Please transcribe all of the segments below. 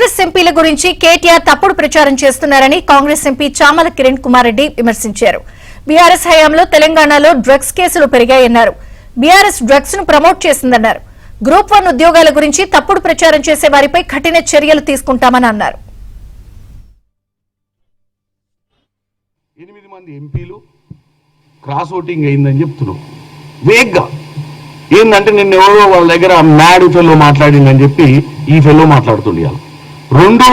కాంగ్రెస్ ఎంపీల గురించి కేటీఆర్ తప్పుడు ప్రచారం చేస్తున్నారని కాంగ్రెస్ ఎంపీ చామల కిరణ్ కుమార్ రెడ్డి విమర్శించారు. బీఆర్ఎస్ హయాంలో తెలంగాణలో డ్రగ్స్ కేసులు పెరిగాయన్నారు. బీఆర్ఎస్ డ్రగ్స్ ను ప్రమోట్ చేసిందన్నారు. గ్రూప్ 1 ఉద్యోగాల గురించి తప్పుడు ప్రచారం చేసే వారిపై కఠిన చర్యలు తీసుకుంటామని అన్నారు. 8 మంది ఎంపీలు క్రాస్ ఓటింగ్ అయిందని చెప్తున్నారు. వేగ్గా ఏంటంటే నిన్న ఎవరో వాళ్ళ దగ్గర మ్యాడ్ ఫెలో మాట్లాడిందని చెప్పి ఈ ఫెలో మాట్లాడుతుండే. 2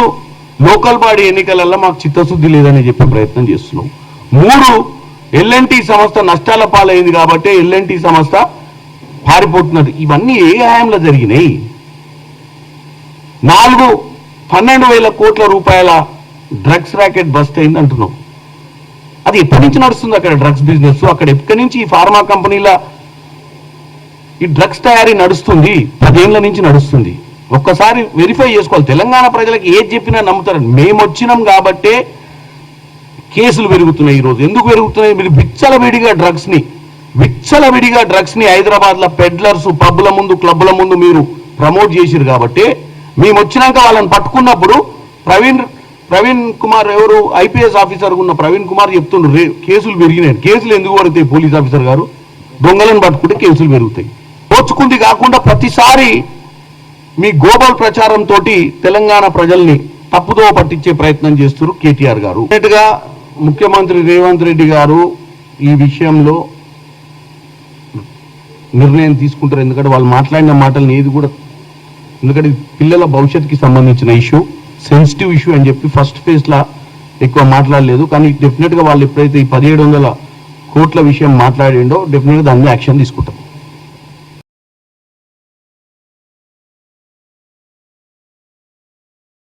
లోకల్ బాడీ ఎన్నికలలో మాకు చిత్తశుద్ధి లేదని చెప్పే ప్రయత్నం చేస్తున్నాం. 3 ఎల్ఎన్టీ సంస్థ నష్టాల పాలైంది కాబట్టి ఎల్ఎన్టీ సంస్థ పారిపోతున్నది. ఇవన్నీ ఏ హయాంలో జరిగినాయి? 4 12,000 కోట్ల రూపాయల డ్రగ్స్ ర్యాకెట్ బస్ట్ అయింది అంటున్నాం. అది ఎప్పటి నుంచి నడుస్తుంది అక్కడ డ్రగ్స్ బిజినెస్? అక్కడ ఎప్పటి నుంచి ఈ ఫార్మా కంపెనీల ఈ డ్రగ్స్ తయారీ నడుస్తుంది? 10 ఏళ్ల నుంచి నడుస్తుంది. ఒక్కసారి వెరిఫై చేసుకోవాలి. తెలంగాణ ప్రజలకు ఏది చెప్పినా నమ్ముతారు. మేము వచ్చినాం కాబట్టే కేసులు పెరుగుతున్నాయి. ఈరోజు ఎందుకు పెరుగుతున్నాయి? మీరు విచ్చలవిడిగా డ్రగ్స్ ని హైదరాబాద్ లో పెడ్లర్స్ పబ్ల ముందు క్లబ్ల ముందు మీరు ప్రమోట్ చేసిరు కాబట్టి మేము వచ్చినాక వాళ్ళని పట్టుకున్నప్పుడు ప్రవీణ్ కుమార్ ఎవరు ఐపీఎస్ ఆఫీసర్ ఉన్న ప్రవీణ్ కుమార్ చెప్తుండ్రు కేసులు పెరిగినాయి. కేసులు ఎందుకు పడతాయి? పోలీస్ ఆఫీసర్ గారు దొంగలను పట్టుకుంటే కేసులు పెరుగుతాయి. దోచుకుంది కాకుండా ప్రతిసారి మీ గోబల్ ప్రచారంతో తెలంగాణ ప్రజల్ని తప్పుదో పట్టించే ప్రయత్నం చేస్తున్నారు కేటీఆర్ గారు. గా ముఖ్యమంత్రి రేవంత్ రెడ్డి గారు ఈ విషయంలో నిర్ణయం తీసుకుంటారు. ఎందుకంటే వాళ్ళు మాట్లాడిన మాటలను ఏది కూడా, ఎందుకంటే పిల్లల భవిష్యత్తుకి సంబంధించిన ఇష్యూ, సెన్సిటివ్ ఇష్యూ అని చెప్పి ఫస్ట్ ఫేజ్లో ఎక్కువ మాట్లాడలేదు. కానీ డెఫినెట్గా వాళ్ళు ఎప్పుడైతే ఈ 1700 కోట్ల విషయం మాట్లాడిండో డెఫినెట్గా దాని యాక్షన్ తీసుకుంటారు.